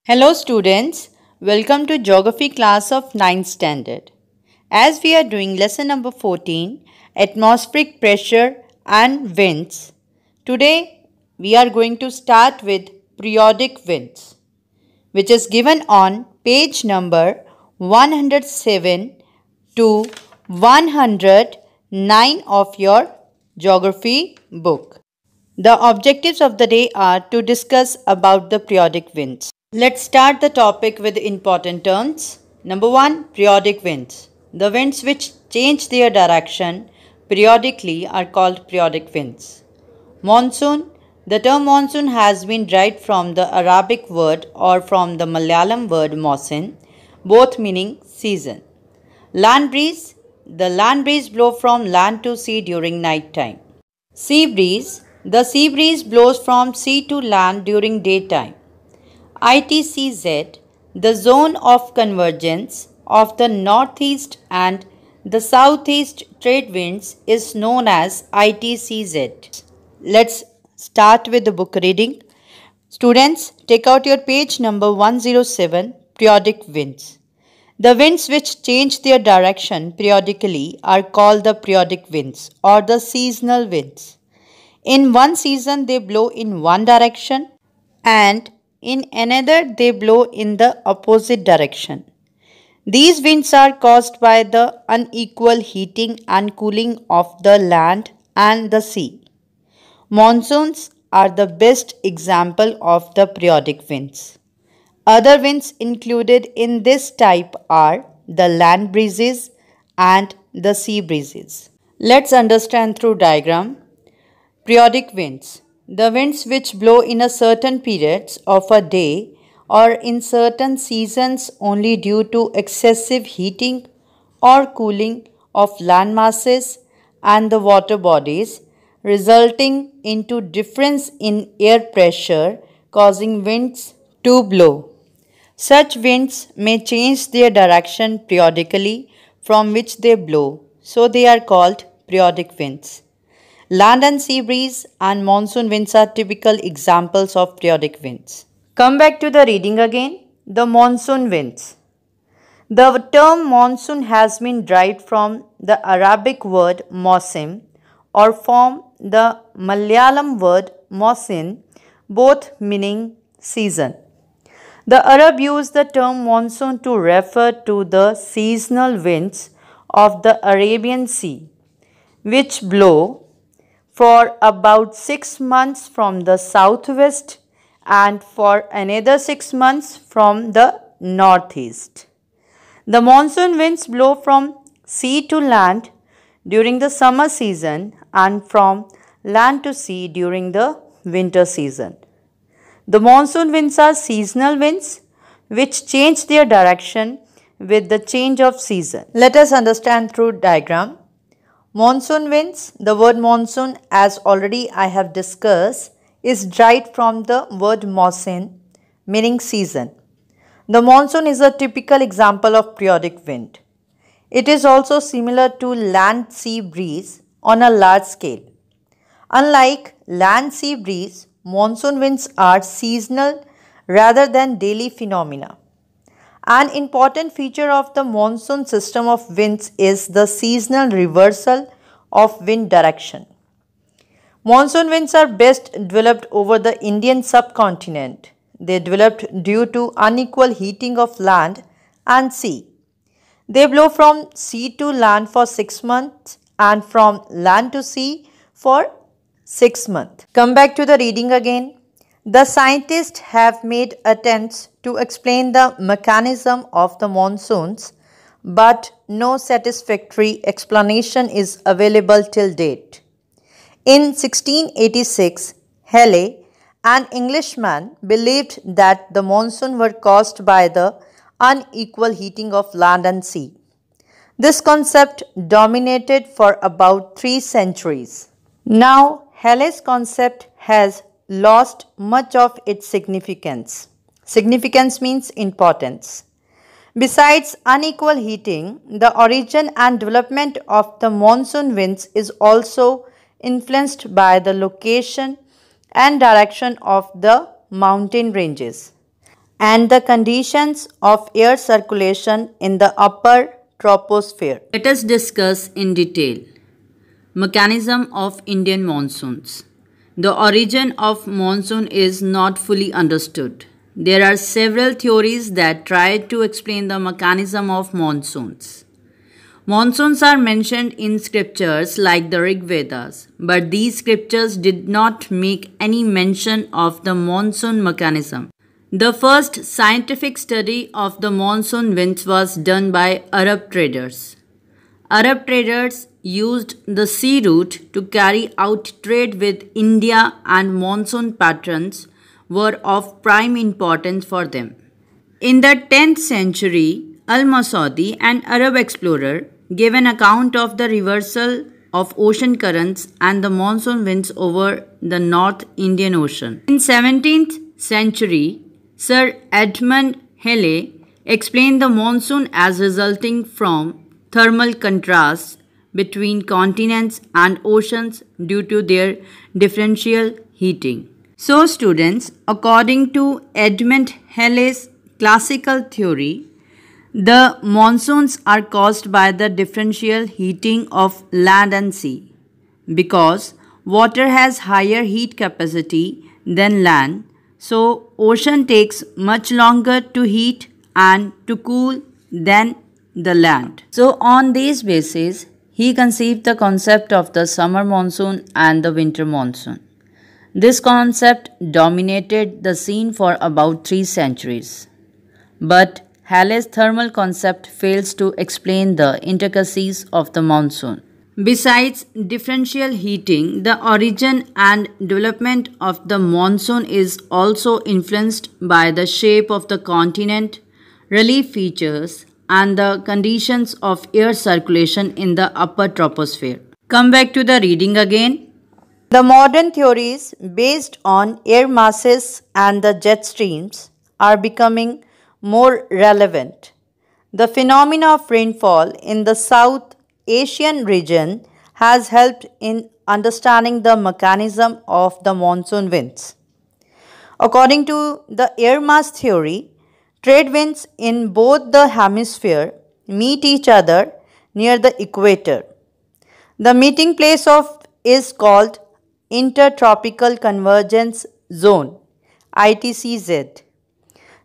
Hello students, welcome to Geography class of 9th standard. As we are doing lesson number 14, atmospheric pressure and winds, today we are going to start with periodic winds, which is given on page number 107 to 109 of your geography book. The objectives of the day are to discuss about the periodic winds. Let's start the topic with important terms. Number 1, periodic winds. The winds which change their direction periodically are called periodic winds. Monsoon. The term monsoon has been derived from the Arabic word or from the Malayalam word monsoon, both meaning season. Land breeze. The land breeze blows from land to sea during night time. Sea breeze. The sea breeze blows from sea to land during daytime. ITCZ, the zone of convergence of the northeast and the southeast trade winds is known as ITCZ. Let's start with the book reading. Students, take out your page number 107, periodic winds. The winds which change their direction periodically are called the periodic winds or the seasonal winds. In one season, they blow in one direction and in another, they blow in the opposite direction. These winds are caused by the unequal heating and cooling of the land and the sea. Monsoons are the best example of the periodic winds. Other winds included in this type are the land breezes and the sea breezes. Let's understand through diagram. Periodic winds. The winds which blow in a certain periods of a day or in certain seasons only due to excessive heating or cooling of land masses and the water bodies, resulting into difference in air pressure causing winds to blow. Such winds may change their direction periodically from which they blow, so they are called periodic winds. Land and sea breeze and monsoon winds are typical examples of periodic winds. Come back to the reading again. The monsoon winds. The term monsoon has been derived from the Arabic word mausim or from the Malayalam word mausin, both meaning season. The Arab used the term monsoon to refer to the seasonal winds of the Arabian Sea, which blow for about 6 months from the southwest and for another 6 months from the northeast. The monsoon winds blow from sea to land during the summer season and from land to sea during the winter season. The monsoon winds are seasonal winds which change their direction with the change of season. Let us understand through diagram. Monsoon winds, the word monsoon as already I have discussed is derived from the word mausin meaning season. The monsoon is a typical example of periodic wind. It is also similar to land sea breeze on a large scale. Unlike land sea breeze, monsoon winds are seasonal rather than daily phenomena. An important feature of the monsoon system of winds is the seasonal reversal of wind direction. Monsoon winds are best developed over the Indian subcontinent. They developed due to unequal heating of land and sea. They blow from sea to land for 6 months and from land to sea for 6 months. Come back to the reading again. The scientists have made attempts to explain the mechanism of the monsoons, but no satisfactory explanation is available till date. In 1686, Halley, an Englishman, believed that the monsoons were caused by the unequal heating of land and sea. This concept dominated for about 3 centuries. Now, Halley's concept has lost much of its significance. Significance means importance. Besides unequal heating, the origin and development of the monsoon winds is also influenced by the location and direction of the mountain ranges. and the conditions of air circulation in the upper troposphere. Let us discuss in detail mechanism of Indian monsoons. The origin of monsoon is not fully understood. There are several theories that try to explain the mechanism of monsoons. Monsoons are mentioned in scriptures like the Rig Vedas, but these scriptures did not make any mention of the monsoon mechanism. The first scientific study of the monsoon winds was done by Arab traders. Arab traders used the sea route to carry out trade with India, and monsoon patterns were of prime importance for them. In the 10th century, Al-Masudi, an Arab explorer, gave an account of the reversal of ocean currents and the monsoon winds over the North Indian Ocean. In 17th century, Sir Edmund Halley explained the monsoon as resulting from thermal contrasts between continents and oceans due to their differential heating. So students, according to Edmund Halley's classical theory, the monsoons are caused by the differential heating of land and sea. Because water has higher heat capacity than land, so ocean takes much longer to heat and to cool than the land. So on this basis, he conceived the concept of the summer monsoon and the winter monsoon. This concept dominated the scene for about 3 centuries. But Halley's thermal concept fails to explain the intricacies of the monsoon. Besides differential heating, the origin and development of the monsoon is also influenced by the shape of the continent, relief features, and the conditions of air circulation in the upper troposphere. Come back to the reading again. The modern theories based on air masses and the jet streams are becoming more relevant. The phenomena of rainfall in the South Asian region has helped in understanding the mechanism of the monsoon winds. According to the air mass theory, trade winds in both the hemispheres meet each other near the equator. The meeting place of is called Intertropical Convergence Zone (ITCZ).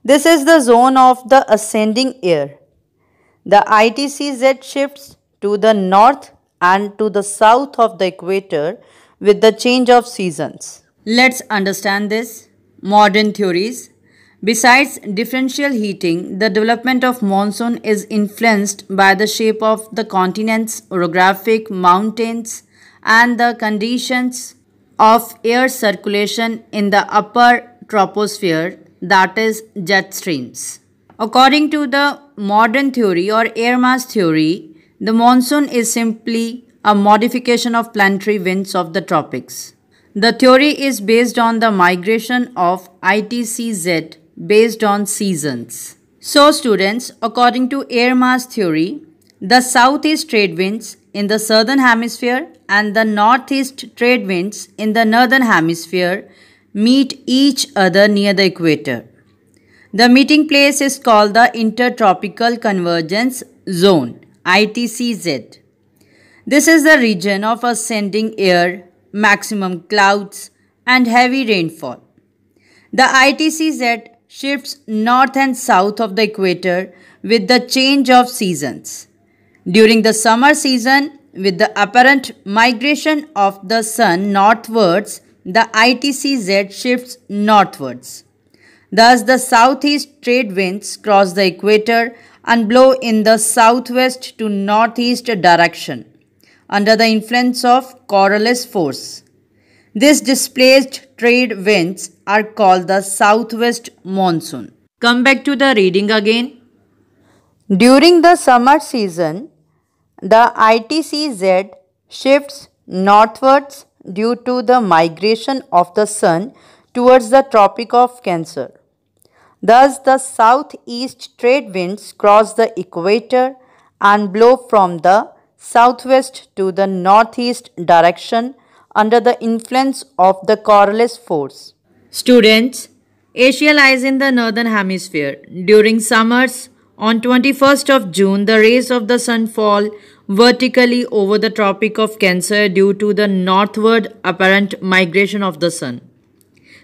This is the zone of the ascending air. The ITCZ shifts to the north and to the south of the equator with the change of seasons. Let's understand this. Modern theories. Besides differential heating, the development of monsoon is influenced by the shape of the continents, orographic mountains, and the conditions of air circulation in the upper troposphere, that is jet streams. According to the modern theory or air mass theory, the monsoon is simply a modification of planetary winds of the tropics. The theory is based on the migration of ITCZ based on seasons. So students, according to air mass theory, the southeast trade winds in the southern hemisphere and the northeast trade winds in the northern hemisphere meet each other near the equator. The meeting place is called the Intertropical Convergence Zone (ITCZ). This is the region of ascending air, maximum clouds, and heavy rainfall. The ITCZ shifts north and south of the equator with the change of seasons. During the summer season, with the apparent migration of the sun northwards, the ITCZ shifts northwards. Thus, the southeast trade winds cross the equator and blow in the southwest to northeast direction under the influence of Coriolis force. These displaced trade winds are called the southwest monsoon. Come back to the reading again. During the summer season, the ITCZ shifts northwards due to the migration of the sun towards the Tropic of Cancer. Thus, the southeast trade winds cross the equator and blow from the southwest to the northeast direction under the influence of the Coriolis force. Students, Asia lies in the northern hemisphere. During summers, on 21st of June, the rays of the sun fall vertically over the Tropic of Cancer due to the northward apparent migration of the sun.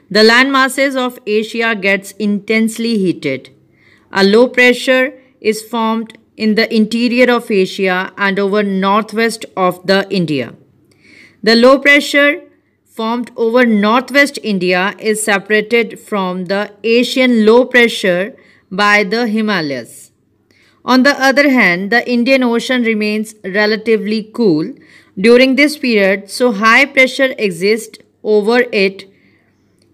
The land masses of Asia gets intensely heated. A low pressure is formed in the interior of Asia and over northwest of the India. The low pressure formed over northwest India is separated from the Asian low pressure by the Himalayas. On the other hand, the Indian Ocean remains relatively cool during this period, so high pressure exists over it.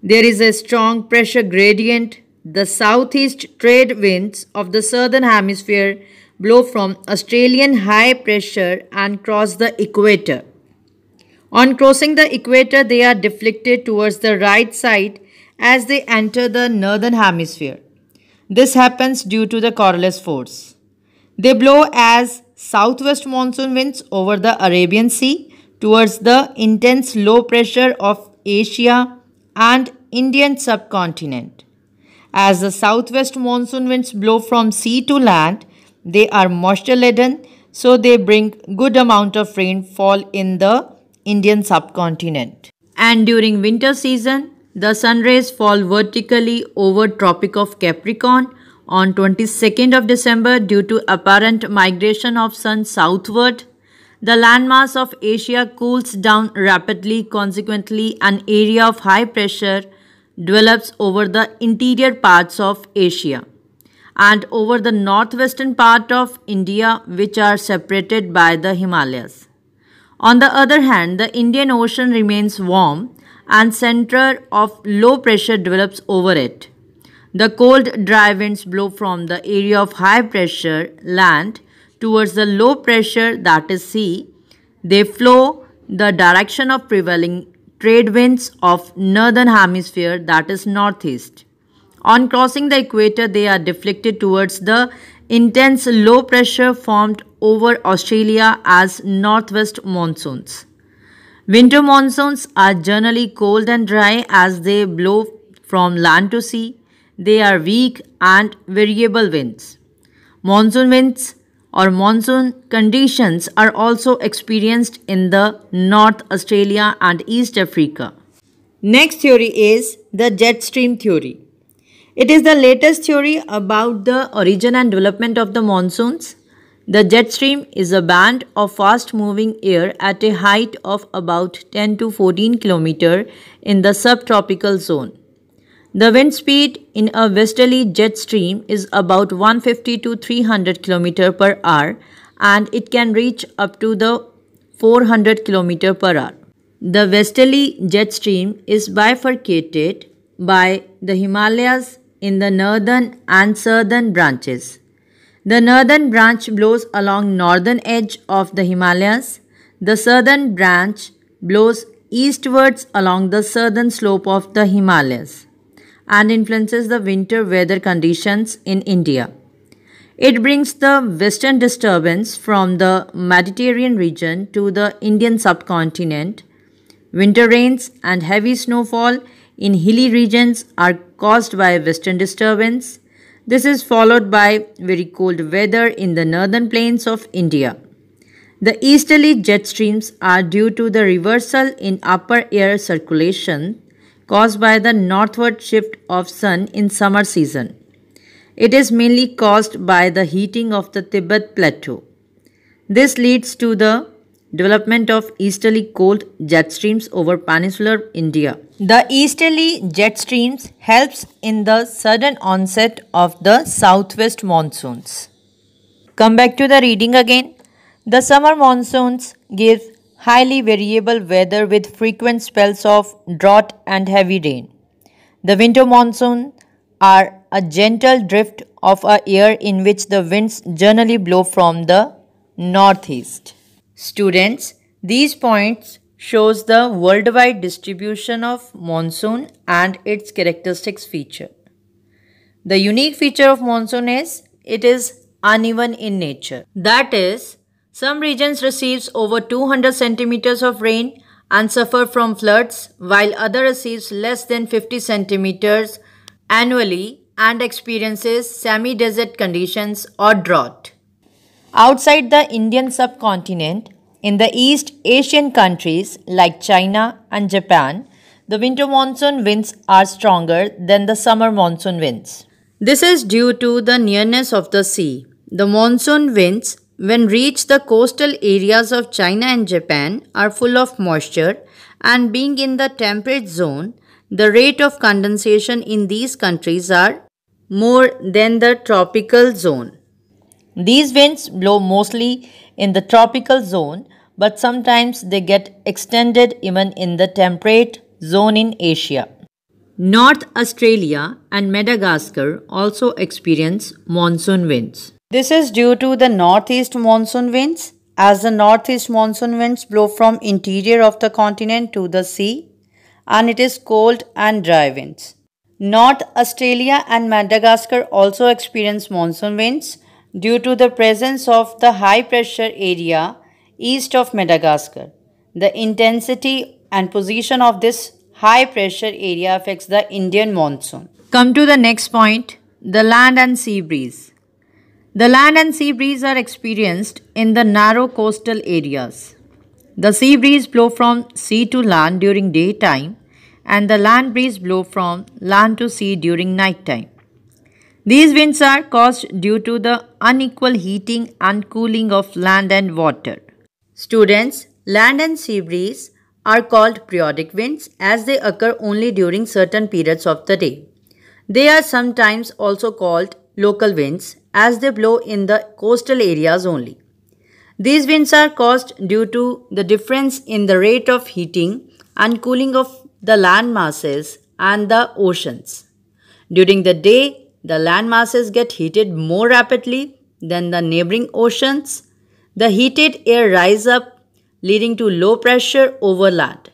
There is a strong pressure gradient. The southeast trade winds of the southern hemisphere blow from Australian high pressure and cross the equator. On crossing the equator, they are deflected towards the right side as they enter the northern hemisphere. This happens due to the Coriolis force. They blow as southwest monsoon winds over the Arabian Sea towards the intense low pressure of Asia and Indian subcontinent. As the southwest monsoon winds blow from sea to land, they are moisture laden, so they bring good amount of rainfall in the Indian subcontinent. And during winter season, the sun rays fall vertically over Tropic of Capricorn on 22nd of December due to apparent migration of sun southward. The landmass of Asia cools down rapidly. Consequently, an area of high pressure develops over the interior parts of Asia and over the northwestern part of India, which are separated by the Himalayas. On the other hand, the Indian Ocean remains warm and center of low pressure develops over it. The cold, dry winds blow from the area of high pressure land towards the low pressure, that is sea. They flow the direction of prevailing trade winds of northern hemisphere, that is northeast. On crossing the equator, they are deflected towards the intense low pressure formed over Australia as northwest monsoons. Winter monsoons are generally cold and dry as they blow from land to sea. They are weak and variable winds. Monsoon winds or monsoon conditions are also experienced in the North Australia and East Africa. Next theory is the jet stream theory. It is the latest theory about the origin and development of the monsoons. The jet stream is a band of fast moving air at a height of about 10 to 14 km in the subtropical zone. The wind speed in a westerly jet stream is about 150 to 300 km per hour and it can reach up to the 400 km per hour. The westerly jet stream is bifurcated by the Himalayas in the northern and southern branches. The northern branch blows along northern edge of the Himalayas. The southern branch blows eastwards along the southern slope of the Himalayas and influences the winter weather conditions in India. It brings the western disturbance from the Mediterranean region to the Indian subcontinent. Winter rains and heavy snowfall in hilly regions are caused by western disturbance. This is followed by very cold weather in the northern plains of India. The easterly jet streams are due to the reversal in upper air circulation caused by the northward shift of sun in summer season. It is mainly caused by the heating of the Tibet Plateau. This leads to the development of easterly cold jet streams over peninsular India. The easterly jet streams helps in the sudden onset of the southwest monsoons. Come back to the reading again. The summer monsoons give highly variable weather with frequent spells of drought and heavy rain. The winter monsoon are a gentle drift of air in which the winds generally blow from the northeast. Students, these points shows the worldwide distribution of monsoon and its characteristics feature. The unique feature of monsoon is it is uneven in nature. That is, some regions receives over 200 centimeters of rain and suffer from floods, while other receives less than 50 centimeters annually and experiences semi-desert conditions or drought. Outside the Indian subcontinent, in the East Asian countries like China and Japan, the winter monsoon winds are stronger than the summer monsoon winds. This is due to the nearness of the sea. The monsoon winds, when reach the coastal areas of China and Japan, are full of moisture, and being in the temperate zone, the rate of condensation in these countries are more than the tropical zone. These winds blow mostly in the tropical zone, but sometimes they get extended even in the temperate zone in Asia. North Australia and Madagascar also experience monsoon winds. This is due to the northeast monsoon winds, as the northeast monsoon winds blow from interior of the continent to the sea, and it is cold and dry winds. North Australia and Madagascar also experience monsoon winds due to the presence of the high pressure area east of Madagascar. The intensity and position of this high pressure area affects the Indian monsoon. Come to the next point, the land and sea breeze. The land and sea breeze are experienced in the narrow coastal areas. The sea breeze blow from sea to land during daytime, and the land breeze blow from land to sea during night time. These winds are caused due to the unequal heating and cooling of land and water. Students, land and sea breeze are called periodic winds as they occur only during certain periods of the day. They are sometimes also called local winds as they blow in the coastal areas only. These winds are caused due to the difference in the rate of heating and cooling of the land masses and the oceans. During the day, the land masses get heated more rapidly than the neighboring oceans. The heated air rises up, leading to low pressure over land.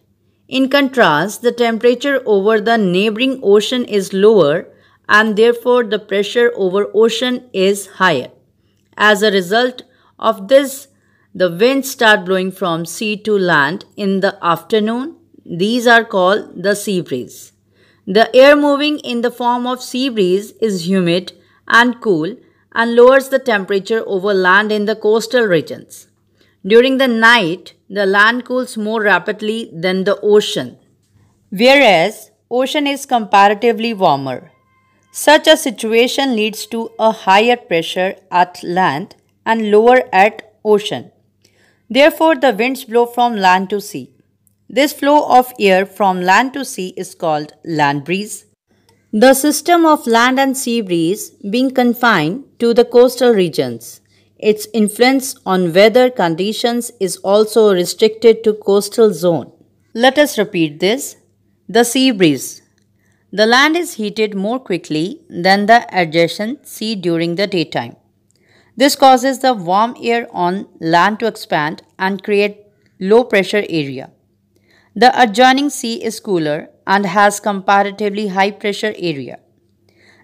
In contrast, the temperature over the neighboring ocean is lower, and therefore the pressure over ocean is higher. As a result of this, the winds start blowing from sea to land in the afternoon. These are called the sea breeze. The air moving in the form of sea breeze is humid and cool and lowers the temperature over land in the coastal regions. During the night, the land cools more rapidly than the ocean, whereas ocean is comparatively warmer. Such a situation leads to a higher pressure at land and lower at ocean. Therefore, the winds blow from land to sea. This flow of air from land to sea is called land breeze. The system of land and sea breeze being confined to the coastal regions, its influence on weather conditions is also restricted to coastal zone. Let us repeat this. The sea breeze. The land is heated more quickly than the adjacent sea during the daytime. This causes the warm air on land to expand and create low pressure area. The adjoining sea is cooler and has comparatively high pressure area.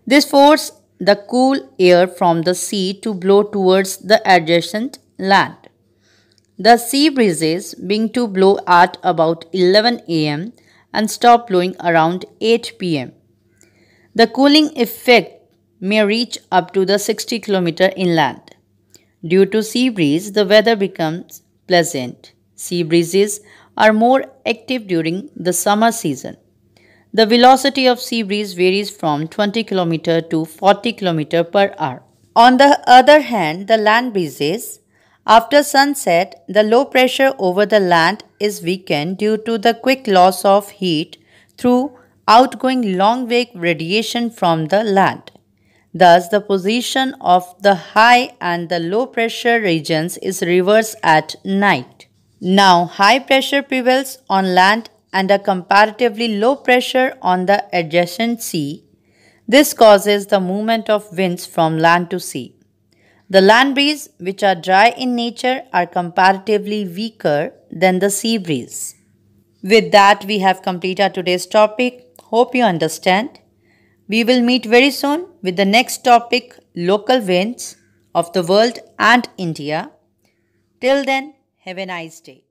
This forces the cool air from the sea to blow towards the adjacent land. The sea breezes being to blow at about 11 am and stop blowing around 8 pm. The cooling effect may reach up to the 60 km inland. Due to sea breeze, the weather becomes pleasant. Sea breezes are more active during the summer season. The velocity of sea breeze varies from 20 km to 40 km per hour. On the other hand, the land breezes, after sunset, the low pressure over the land is weakened due to the quick loss of heat through outgoing long-wave radiation from the land. Thus, the position of the high and the low pressure regions is reversed at night. Now, high pressure prevails on land and a comparatively low pressure on the adjacent sea. This causes the movement of winds from land to sea. The land breeze, which are dry in nature, are comparatively weaker than the sea breeze. With that, we have completed today's topic. Hope you understand. We will meet very soon with the next topic, local winds of the world and India. Till then, have a nice day.